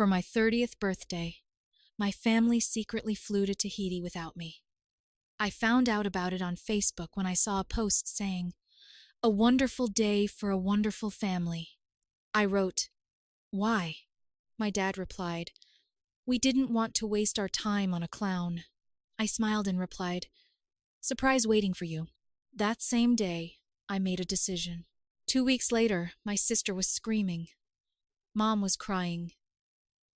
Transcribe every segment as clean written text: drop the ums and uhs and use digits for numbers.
For my 30th birthday, my family secretly flew to Tahiti without me. I found out about it on Facebook when I saw a post saying, "A wonderful day for a wonderful family." I wrote, "Why?" My dad replied, "We didn't want to waste our time on a clown." I smiled and replied, "Surprise waiting for you." That same day, I made a decision. 2 weeks later, my sister was screaming. Mom was crying.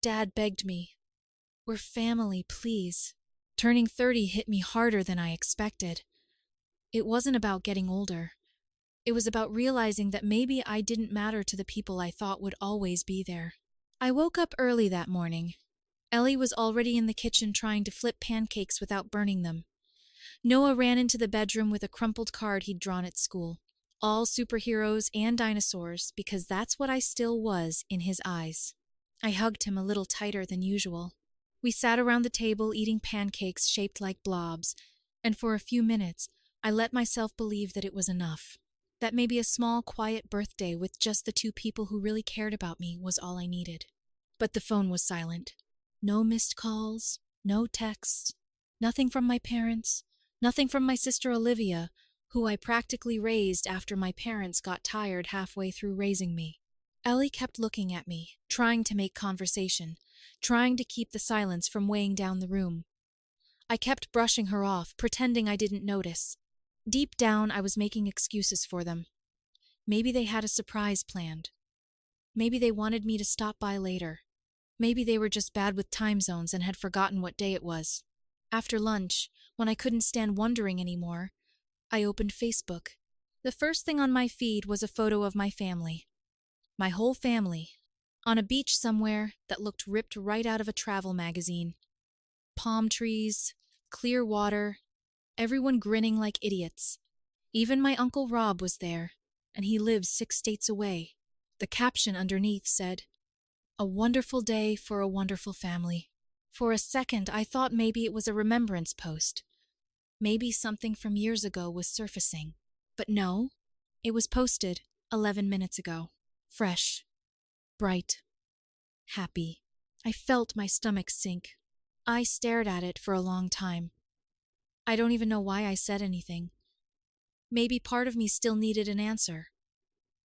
Dad begged me, "We're family, please." Turning 30 hit me harder than I expected. It wasn't about getting older. It was about realizing that maybe I didn't matter to the people I thought would always be there. I woke up early that morning. Ellie was already in the kitchen trying to flip pancakes without burning them. Noah ran into the bedroom with a crumpled card he'd drawn at school. All superheroes and dinosaurs, because that's what I still was in his eyes. I hugged him a little tighter than usual. We sat around the table eating pancakes shaped like blobs, and for a few minutes, I let myself believe that it was enough. That maybe a small, quiet birthday with just the two people who really cared about me was all I needed. But the phone was silent. No missed calls, no texts, nothing from my parents, nothing from my sister Olivia, who I practically raised after my parents got tired halfway through raising me. Ellie kept looking at me, trying to make conversation, trying to keep the silence from weighing down the room. I kept brushing her off, pretending I didn't notice. Deep down, I was making excuses for them. Maybe they had a surprise planned. Maybe they wanted me to stop by later. Maybe they were just bad with time zones and had forgotten what day it was. After lunch, when I couldn't stand wondering anymore, I opened Facebook. The first thing on my feed was a photo of my family. My whole family, on a beach somewhere that looked ripped right out of a travel magazine. Palm trees, clear water, everyone grinning like idiots. Even my Uncle Rob was there, and he lives 6 states away. The caption underneath said, "A wonderful day for a wonderful family." For a second, I thought maybe it was a remembrance post. Maybe something from years ago was surfacing. But no, it was posted 11 minutes ago. Fresh, bright, happy. I felt my stomach sink. I stared at it for a long time. I don't even know why I said anything. Maybe part of me still needed an answer.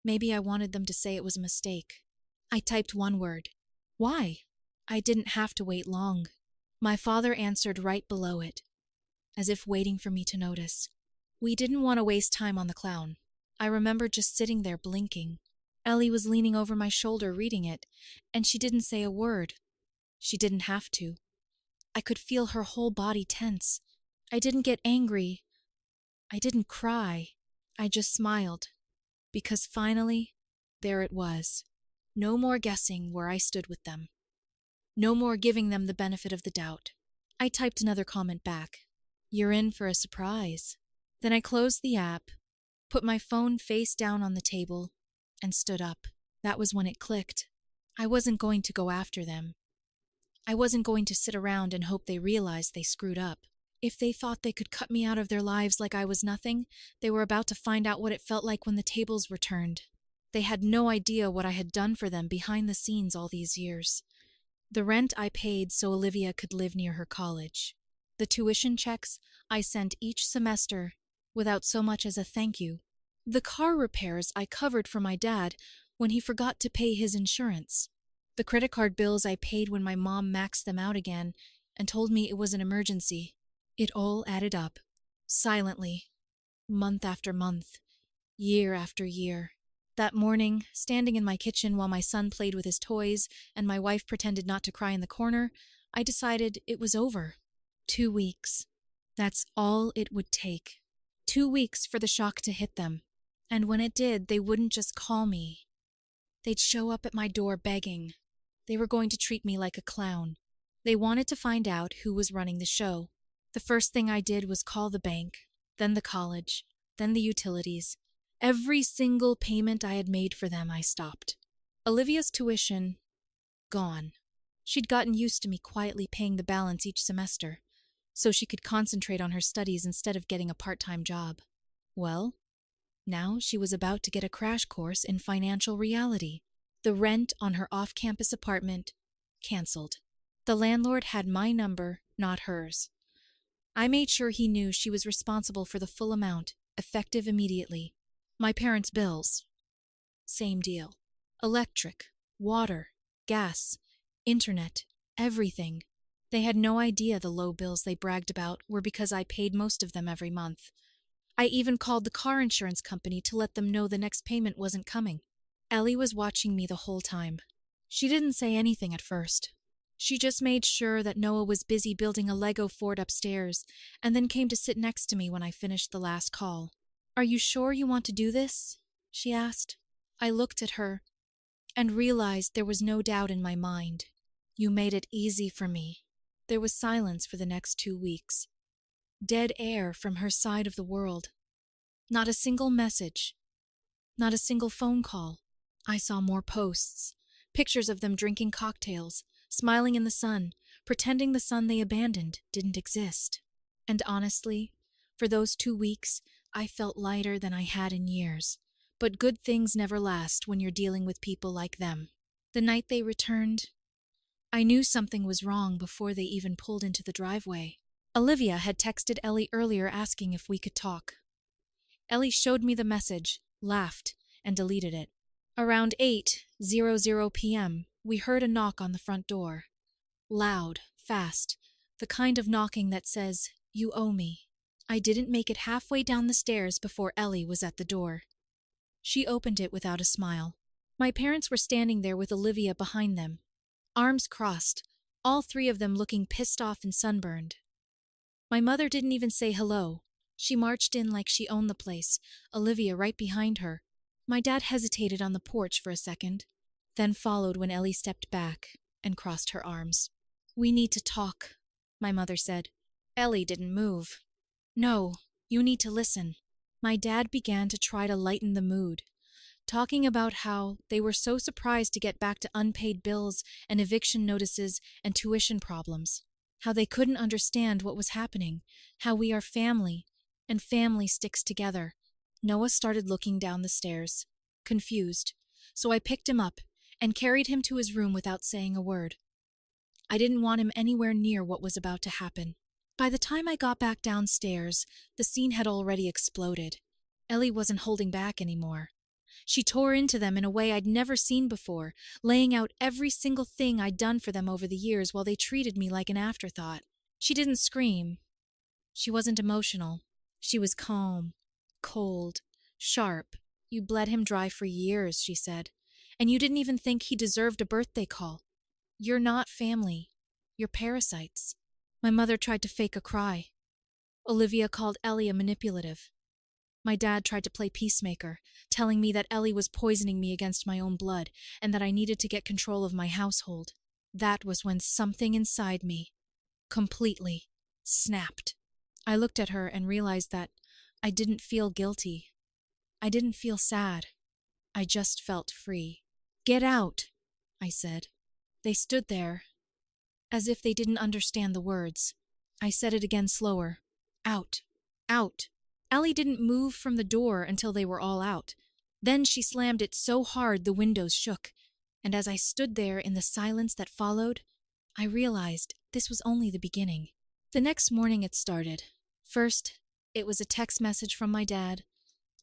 Maybe I wanted them to say it was a mistake. I typed one word. Why? I didn't have to wait long. My father answered right below it, as if waiting for me to notice. We didn't want to waste time on the clown. I remember just sitting there blinking. Ellie was leaning over my shoulder reading it, and she didn't say a word. She didn't have to. I could feel her whole body tense. I didn't get angry. I didn't cry. I just smiled. Because finally, there it was. No more guessing where I stood with them. No more giving them the benefit of the doubt. I typed another comment back. "You're in for a surprise." Then I closed the app, put my phone face down on the table, and stood up. That was when it clicked. I wasn't going to go after them. I wasn't going to sit around and hope they realized they screwed up. If they thought they could cut me out of their lives like I was nothing, they were about to find out what it felt like when the tables were turned. They had no idea what I had done for them behind the scenes all these years. The rent I paid so Olivia could live near her college. The tuition checks I sent each semester without so much as a thank you. The car repairs I covered for my dad when he forgot to pay his insurance. The credit card bills I paid when my mom maxed them out again and told me it was an emergency. It all added up, silently, month after month, year after year. That morning, standing in my kitchen while my son played with his toys and my wife pretended not to cry in the corner, I decided it was over. 2 weeks. That's all it would take. 2 weeks for the shock to hit them. And when it did, they wouldn't just call me. They'd show up at my door begging. They were going to treat me like a clown. They wanted to find out who was running the show. The first thing I did was call the bank, then the college, then the utilities. Every single payment I had made for them, I stopped. Olivia's tuition, gone. She'd gotten used to me quietly paying the balance each semester, so she could concentrate on her studies instead of getting a part-time job. Well, now she was about to get a crash course in financial reality. The rent on her off-campus apartment, Cancelled. The landlord had my number, not hers. I made sure he knew she was responsible for the full amount, effective immediately. My parents' bills. Same deal. Electric, water, gas, internet, everything. They had no idea the low bills they bragged about were because I paid most of them every month. I even called the car insurance company to let them know the next payment wasn't coming. Ellie was watching me the whole time. She didn't say anything at first. She just made sure that Noah was busy building a Lego fort upstairs, and then came to sit next to me when I finished the last call. "Are you sure you want to do this?" she asked. I looked at her and realized there was no doubt in my mind. "You made it easy for me." There was silence for the next 2 weeks. Dead air from her side of the world. Not a single message. Not a single phone call. I saw more posts. Pictures of them drinking cocktails, smiling in the sun, pretending the son they abandoned didn't exist. And honestly, for those 2 weeks, I felt lighter than I had in years. But good things never last when you're dealing with people like them. The night they returned, I knew something was wrong before they even pulled into the driveway. Olivia had texted Ellie earlier asking if we could talk. Ellie showed me the message, laughed, and deleted it. Around 8:00 p.m., we heard a knock on the front door. Loud, fast, the kind of knocking that says, "You owe me." I didn't make it halfway down the stairs before Ellie was at the door. She opened it without a smile. My parents were standing there with Olivia behind them, arms crossed, all 3 of them looking pissed off and sunburned. My mother didn't even say hello. She marched in like she owned the place, Olivia right behind her. My dad hesitated on the porch for a second, then followed when Ellie stepped back and crossed her arms. "We need to talk," my mother said. Ellie didn't move. "No, you need to listen." My dad began to try to lighten the mood, talking about how they were so surprised to get back to unpaid bills and eviction notices and tuition problems, how they couldn't understand what was happening, how we are family, and family sticks together. Noah started looking down the stairs, confused, so I picked him up and carried him to his room without saying a word. I didn't want him anywhere near what was about to happen. By the time I got back downstairs, the scene had already exploded. Ellie wasn't holding back anymore. She tore into them in a way I'd never seen before, laying out every single thing I'd done for them over the years while they treated me like an afterthought. She didn't scream. She wasn't emotional. She was calm, cold, sharp. "You bled him dry for years," she said, "and you didn't even think he deserved a birthday call. You're not family. You're parasites." My mother tried to fake a cry. Olivia called Ellie a manipulative. My dad tried to play peacemaker, telling me that Ellie was poisoning me against my own blood and that I needed to get control of my household. That was when something inside me, completely, snapped. I looked at her and realized that I didn't feel guilty. I didn't feel sad. I just felt free. "Get out," I said. They stood there, as if they didn't understand the words. I said it again slower. "Out. Out." Ellie didn't move from the door until they were all out. Then she slammed it so hard the windows shook, and as I stood there in the silence that followed, I realized this was only the beginning. The next morning it started. First, it was a text message from my dad,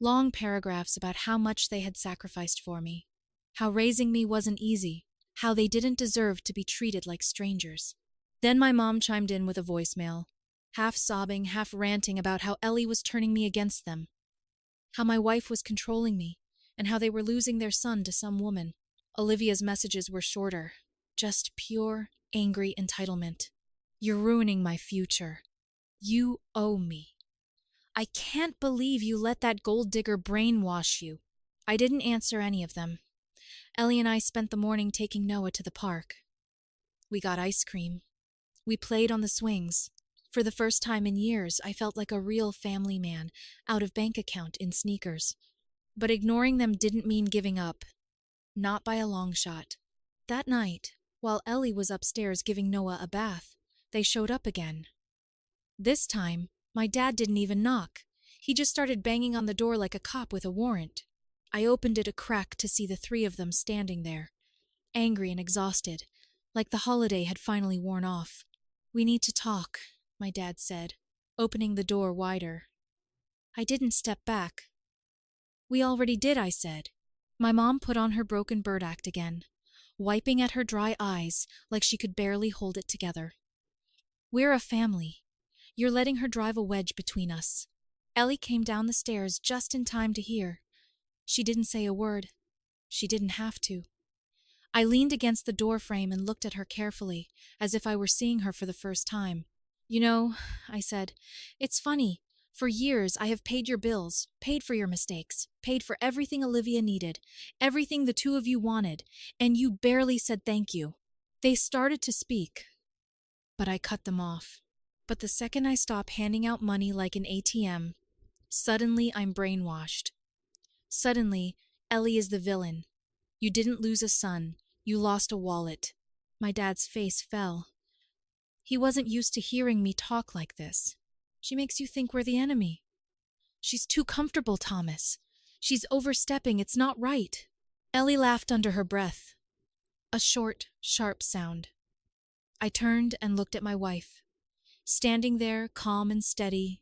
long paragraphs about how much they had sacrificed for me, how raising me wasn't easy, how they didn't deserve to be treated like strangers. Then my mom chimed in with a voicemail, half sobbing, half ranting about how Ellie was turning me against them, how my wife was controlling me, and how they were losing their son to some woman. Olivia's messages were shorter, just pure, angry entitlement. "You're ruining my future. You owe me. I can't believe you let that gold digger brainwash you." I didn't answer any of them. Ellie and I spent the morning taking Noah to the park. We got ice cream. We played on the swings. For the first time in years, I felt like a real family man, out of bank account in sneakers. But ignoring them didn't mean giving up. Not by a long shot. That night, while Ellie was upstairs giving Noah a bath, they showed up again. This time, my dad didn't even knock. He just started banging on the door like a cop with a warrant. I opened it a crack to see the 3 of them standing there, angry and exhausted, like the holiday had finally worn off. "We need to talk," my dad said, opening the door wider. I didn't step back. "We already did," I said. My mom put on her broken bird act again, wiping at her dry eyes like she could barely hold it together. "We're a family. You're letting her drive a wedge between us." Ellie came down the stairs just in time to hear. She didn't say a word. She didn't have to. I leaned against the door frame and looked at her carefully, as if I were seeing her for the first time. "You know," I said, "it's funny. For years I have paid your bills, paid for your mistakes, paid for everything Olivia needed, everything the two of you wanted, and you barely said thank you." They started to speak, but I cut them off. But the second I stop handing out money like an ATM, suddenly I'm brainwashed. Suddenly, Ellie is the villain. "You didn't lose a son. You lost a wallet." My dad's face fell. He wasn't used to hearing me talk like this. "She makes you think we're the enemy." "She's too comfortable, Thomas. She's overstepping. It's not right." Ellie laughed under her breath. A short, sharp sound. I turned and looked at my wife, standing there calm and steady,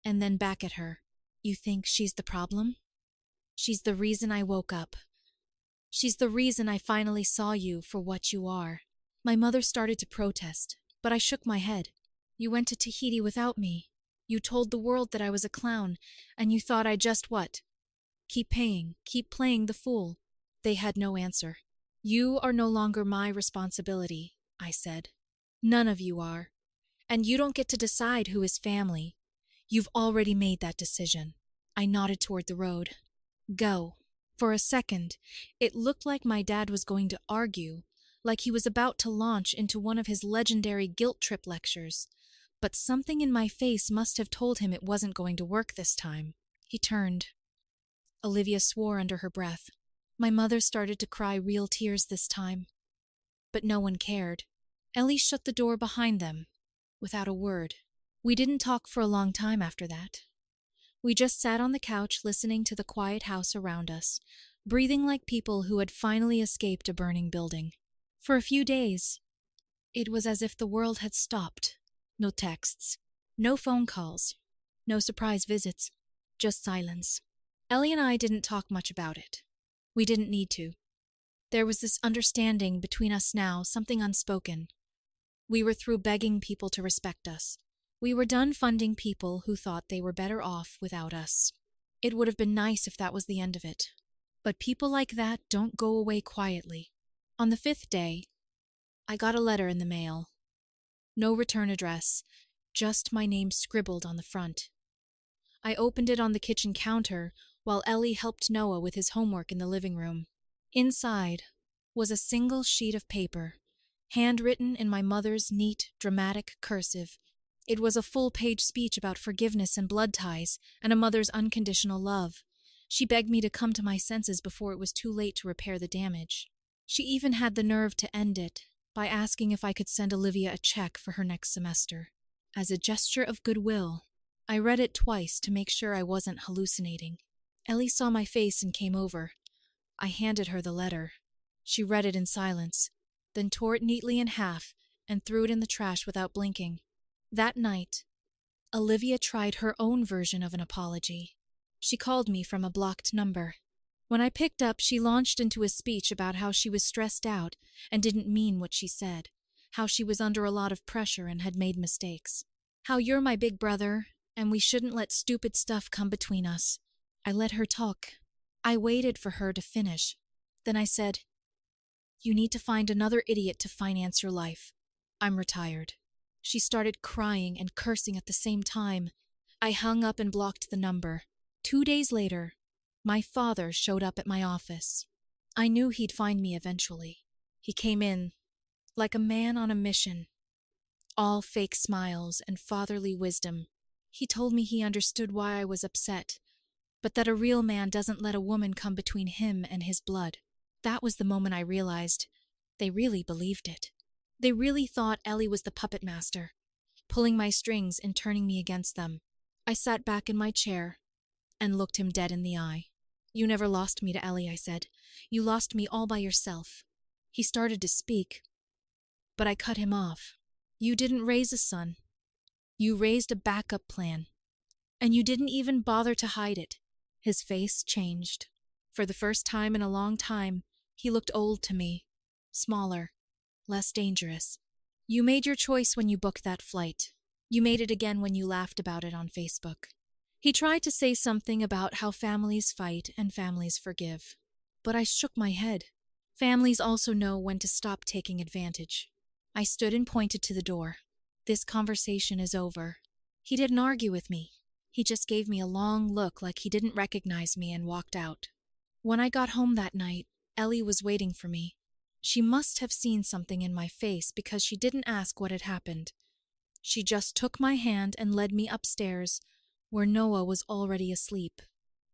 and then back at her. "You think she's the problem? She's the reason I woke up. She's the reason I finally saw you for what you are." My mother started to protest, but I shook my head. "You went to Tahiti without me. You told the world that I was a clown, and you thought I'd just what? Keep paying, keep playing the fool." They had no answer. "You are no longer my responsibility," I said. "None of you are. And you don't get to decide who is family. You've already made that decision." I nodded toward the road. "Go." For a second, it looked like my dad was going to argue, like he was about to launch into one of his legendary guilt trip lectures. But something in my face must have told him it wasn't going to work this time. He turned. Olivia swore under her breath. My mother started to cry real tears this time. But no one cared. Ellie shut the door behind them, without a word. We didn't talk for a long time after that. We just sat on the couch listening to the quiet house around us, breathing like people who had finally escaped a burning building. For a few days, it was as if the world had stopped. No texts, no phone calls, no surprise visits, just silence. Ellie and I didn't talk much about it. We didn't need to. There was this understanding between us now, something unspoken. We were through begging people to respect us. We were done funding people who thought they were better off without us. It would have been nice if that was the end of it. But people like that don't go away quietly. On the 5th day, I got a letter in the mail. No return address, just my name scribbled on the front. I opened it on the kitchen counter while Ellie helped Noah with his homework in the living room. Inside was a single sheet of paper, handwritten in my mother's neat, dramatic cursive. It was a full-page speech about forgiveness and blood ties and a mother's unconditional love. She begged me to come to my senses before it was too late to repair the damage. She even had the nerve to end it by asking if I could send Olivia a check for her next semester. As a gesture of goodwill, I read it twice to make sure I wasn't hallucinating. Ellie saw my face and came over. I handed her the letter. She read it in silence, then tore it neatly in half and threw it in the trash without blinking. That night, Olivia tried her own version of an apology. She called me from a blocked number. When I picked up, she launched into a speech about how she was stressed out and didn't mean what she said, how she was under a lot of pressure and had made mistakes, how you're my big brother and we shouldn't let stupid stuff come between us. I let her talk. I waited for her to finish. Then I said, "You need to find another idiot to finance your life. I'm retired." She started crying and cursing at the same time. I hung up and blocked the number. 2 days later, my father showed up at my office. I knew he'd find me eventually. He came in, like a man on a mission, all fake smiles and fatherly wisdom. He told me he understood why I was upset, but that a real man doesn't let a woman come between him and his blood. That was the moment I realized they really believed it. They really thought Ellie was the puppet master, pulling my strings and turning me against them. I sat back in my chair and looked him dead in the eye. "You never lost me to Ellie," I said. "You lost me all by yourself." He started to speak, But I cut him off. You didn't raise a son. You raised a backup plan. And you didn't even bother to hide it. His face changed. For the first time in a long time, he looked old to me. Smaller. Less dangerous. You made your choice when you booked that flight. You made it again when you laughed about it on Facebook. He tried to say something about how families fight and families forgive. But I shook my head. Families also know when to stop taking advantage. I stood and pointed to the door. This conversation is over. He didn't argue with me. He just gave me a long look like he didn't recognize me and walked out. When I got home that night, Ellie was waiting for me. She must have seen something in my face because she didn't ask what had happened. She just took my hand and led me upstairs, where Noah was already asleep.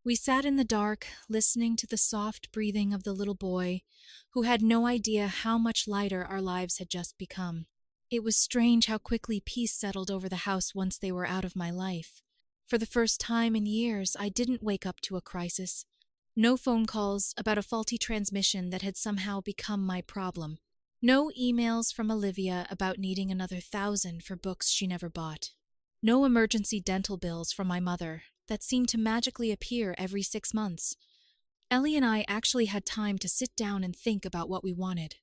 We sat in the dark, listening to the soft breathing of the little boy, who had no idea how much lighter our lives had just become. It was strange how quickly peace settled over the house once they were out of my life. For the first time in years, I didn't wake up to a crisis. No phone calls about a faulty transmission that had somehow become my problem. No emails from Olivia about needing another 1,000 for books she never bought. No emergency dental bills from my mother that seemed to magically appear every 6 months. Ellie and I actually had time to sit down and think about what we wanted.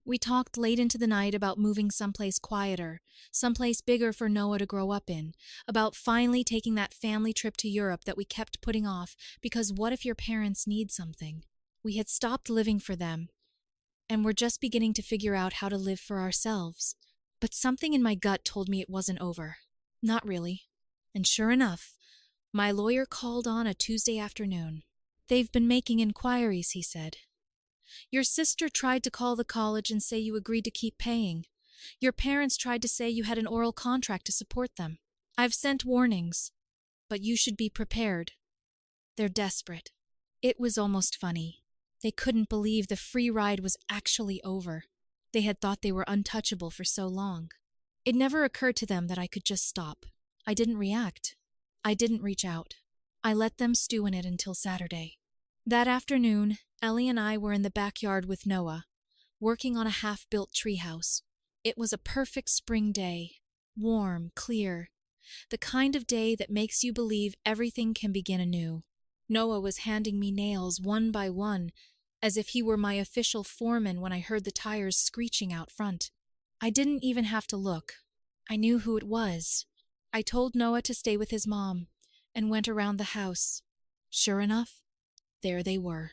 We talked late into the night about moving someplace quieter, someplace bigger for Noah to grow up in, about finally taking that family trip to Europe that we kept putting off because what if your parents need something? We had stopped living for them, and were just beginning to figure out how to live for ourselves. But something in my gut told me it wasn't over. Not really. And sure enough, my lawyer called on a Tuesday afternoon. They've been making inquiries, he said. Your sister tried to call the college and say you agreed to keep paying. Your parents tried to say you had an oral contract to support them. I've sent warnings, but you should be prepared. They're desperate. It was almost funny. They couldn't believe the free ride was actually over. They had thought they were untouchable for so long. It never occurred to them that I could just stop. I didn't react. I didn't reach out. I let them stew in it until Saturday. That afternoon, Ellie and I were in the backyard with Noah, working on a half-built treehouse. It was a perfect spring day, warm, clear, the kind of day that makes you believe everything can begin anew. Noah was handing me nails one by one, as if he were my official foreman when I heard the tires screeching out front. I didn't even have to look. I knew who it was. I told Noah to stay with his mom, and went around the house. Sure enough, there they were.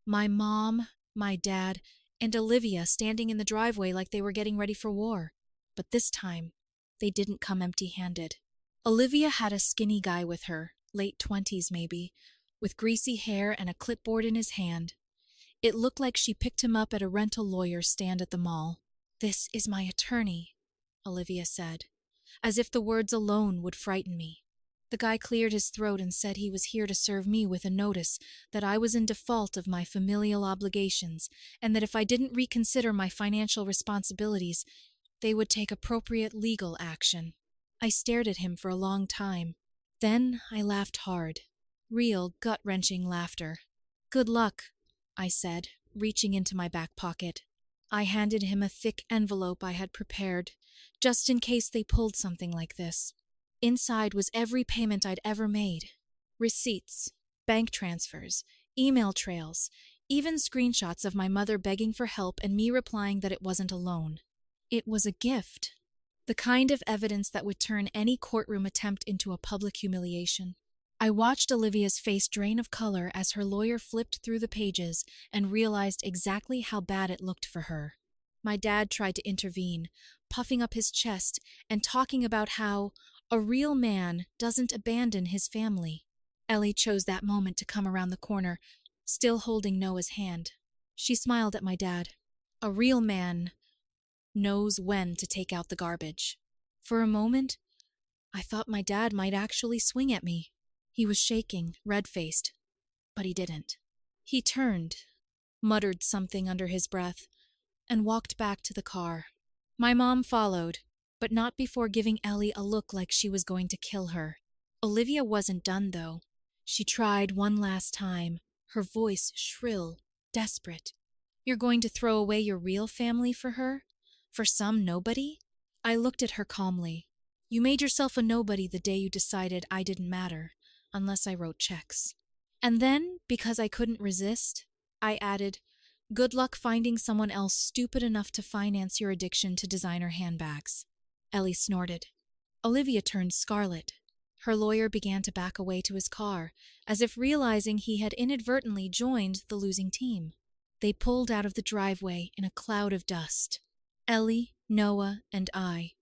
My mom, my dad, and Olivia standing in the driveway like they were getting ready for war. But this time, they didn't come empty-handed. Olivia had a skinny guy with her, late 20s maybe, with greasy hair and a clipboard in his hand. It looked like she picked him up at a rental lawyer's stand at the mall. "This is my attorney," Olivia said, as if the words alone would frighten me. The guy cleared his throat and said he was here to serve me with a notice that I was in default of my familial obligations, and that if I didn't reconsider my financial responsibilities, they would take appropriate legal action. I stared at him for a long time. Then I laughed hard. Real, gut-wrenching laughter. "Good luck," I said, reaching into my back pocket. I handed him a thick envelope I had prepared, just in case they pulled something like this. Inside was every payment I'd ever made. Receipts, bank transfers, email trails, even screenshots of my mother begging for help and me replying that it wasn't a loan. It was a gift. The kind of evidence that would turn any courtroom attempt into a public humiliation. I watched Olivia's face drain of color as her lawyer flipped through the pages and realized exactly how bad it looked for her. My dad tried to intervene, puffing up his chest and talking about how a real man doesn't abandon his family. Ellie chose that moment to come around the corner, still holding Noah's hand. She smiled at my dad. A real man knows when to take out the garbage. For a moment, I thought my dad might actually swing at me. He was shaking, red-faced, but he didn't. He turned, muttered something under his breath, and walked back to the car. My mom followed, but not before giving Ellie a look like she was going to kill her. Olivia wasn't done, though. She tried one last time, her voice shrill, desperate. "You're going to throw away your real family for her? For some nobody? I looked at her calmly. You made yourself a nobody the day you decided I didn't matter, unless I wrote checks. And then, because I couldn't resist, I added, good luck finding someone else stupid enough to finance your addiction to designer handbags. Ellie snorted. Olivia turned scarlet. Her lawyer began to back away to his car, as if realizing he had inadvertently joined the losing team. They pulled out of the driveway in a cloud of dust. Ellie, Noah, and I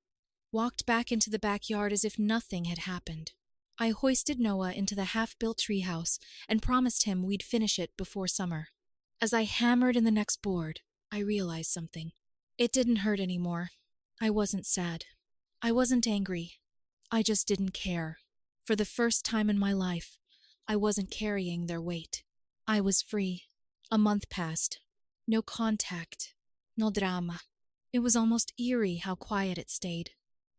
walked back into the backyard as if nothing had happened. I hoisted Noah into the half-built treehouse and promised him we'd finish it before summer. As I hammered in the next board, I realized something. It didn't hurt anymore. I wasn't sad. I wasn't angry. I just didn't care. For the first time in my life, I wasn't carrying their weight. I was free. A month passed. No contact. No drama. It was almost eerie how quiet it stayed.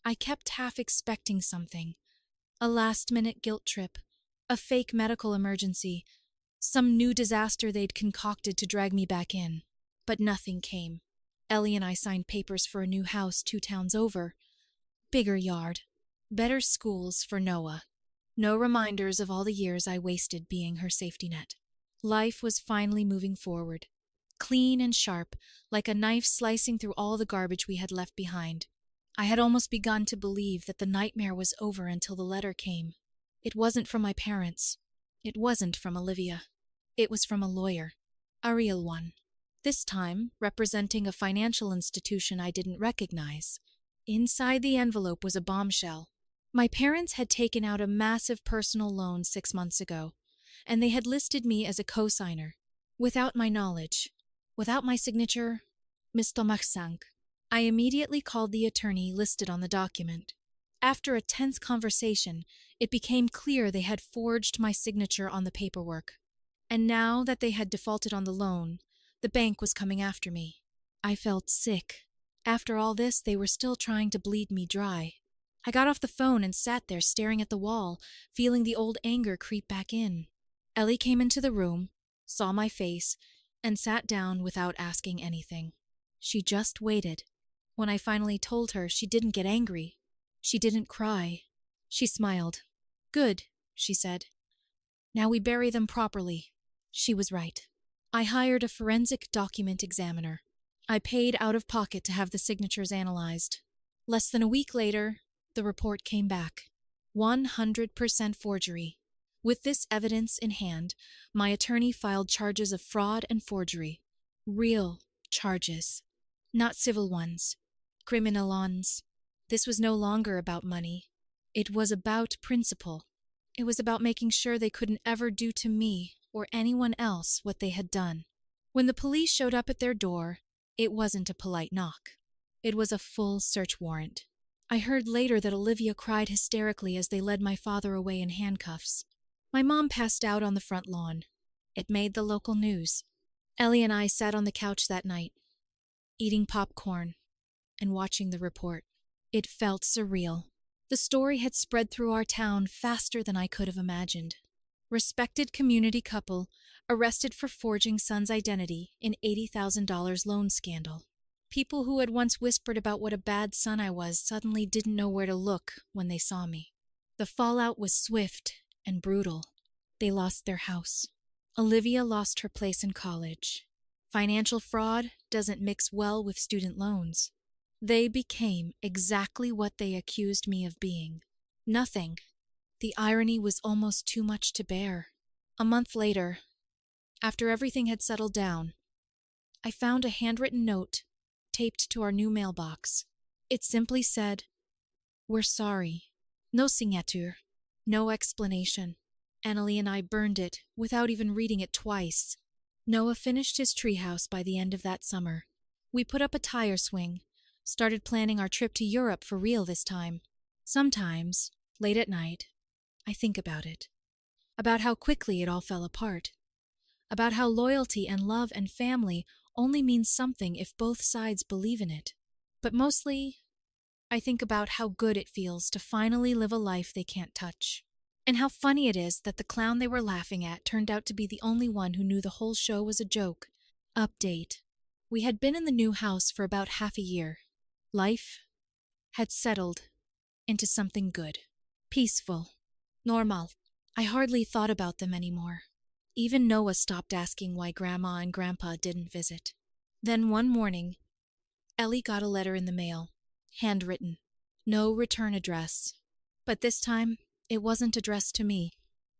I kept half expecting something. A last-minute guilt trip. A fake medical emergency. Some new disaster they'd concocted to drag me back in. But nothing came. Ellie and I signed papers for a new house 2 towns over. Bigger yard. Better schools for Noah. No reminders of all the years I wasted being her safety net. Life was finally moving forward. Clean and sharp, like a knife slicing through all the garbage we had left behind. I had almost begun to believe that the nightmare was over until the letter came. It wasn't from my parents. It wasn't from Olivia. It was from a lawyer. A real one. This time, representing a financial institution I didn't recognize. Inside the envelope was a bombshell. My parents had taken out a massive personal loan 6 months ago, and they had listed me as a co-signer. Without my knowledge. Without my signature, Miss Tomaksang. I immediately called the attorney listed on the document. After a tense conversation, it became clear they had forged my signature on the paperwork. And now that they had defaulted on the loan, the bank was coming after me. I felt sick. After all this, they were still trying to bleed me dry. I got off the phone and sat there staring at the wall, feeling the old anger creep back in. Ellie came into the room, saw my face, and sat down without asking anything. She just waited. When I finally told her, she didn't get angry. She didn't cry. She smiled. Good, she said. Now we bury them properly. She was right. I hired a forensic document examiner. I paid out of pocket to have the signatures analyzed. Less than a week later, the report came back. 100% forgery. With this evidence in hand, my attorney filed charges of fraud and forgery. Real charges. Not civil ones. Criminal ones. This was no longer about money. It was about principle. It was about making sure they couldn't ever do to me or anyone else what they had done. When the police showed up at their door, it wasn't a polite knock. It was a full search warrant. I heard later that Olivia cried hysterically as they led my father away in handcuffs. My mom passed out on the front lawn. It made the local news. Ellie and I sat on the couch that night, eating popcorn and watching the report. It felt surreal. The story had spread through our town faster than I could have imagined. Respected community couple arrested for forging son's identity in $80,000 loan scandal. People who had once whispered about what a bad son I was suddenly didn't know where to look when they saw me. The fallout was swift and brutal. They lost their house. Olivia lost her place in college. Financial fraud doesn't mix well with student loans. They became exactly what they accused me of being. Nothing. The irony was almost too much to bear. A month later, after everything had settled down, I found a handwritten note taped to our new mailbox. It simply said, "We're sorry." No signature. No explanation. Annalie and I burned it without even reading it twice. Noah finished his treehouse by the end of that summer. We put up a tire swing, started planning our trip to Europe for real this time. Sometimes, late at night, I think about it. About how quickly it all fell apart. About how loyalty and love and family only means something if both sides believe in it. But mostly, I think about how good it feels to finally live a life they can't touch. And how funny it is that the clown they were laughing at turned out to be the only one who knew the whole show was a joke. Update. We had been in the new house for about half a year. Life had settled into something good, peaceful, normal. I hardly thought about them anymore. Even Noah stopped asking why Grandma and Grandpa didn't visit. Then one morning, Ellie got a letter in the mail, handwritten, no return address. But this time, it wasn't addressed to me.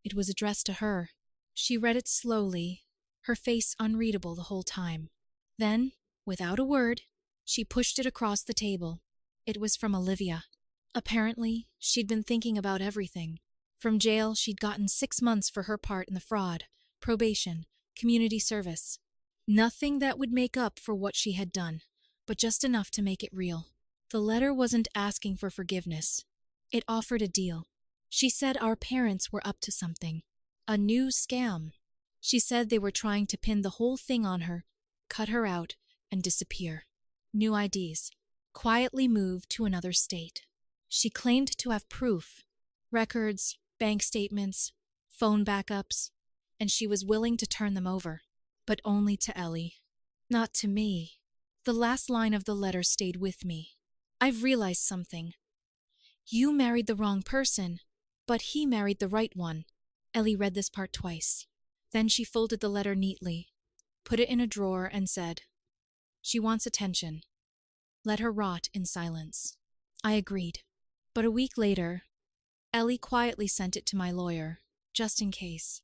It was addressed to her. She read it slowly, her face unreadable the whole time. Then, without a word, she pushed it across the table. It was from Olivia. Apparently, she'd been thinking about everything. From jail, she'd gotten 6 months for her part in the fraud, probation, community service. Nothing that would make up for what she had done, but just enough to make it real. The letter wasn't asking for forgiveness. It offered a deal. She said our parents were up to something. A new scam. She said they were trying to pin the whole thing on her, cut her out, and disappear. New IDs. Quietly moved to another state. She claimed to have proof. Records, bank statements, phone backups, and she was willing to turn them over. But only to Ellie. Not to me. The last line of the letter stayed with me. I've realized something. You married the wrong person, but he married the right one. Ellie read this part twice. Then she folded the letter neatly, put it in a drawer, and said, "She wants attention. Let her rot in silence." I agreed. But a week later, Ellie quietly sent it to my lawyer, just in case.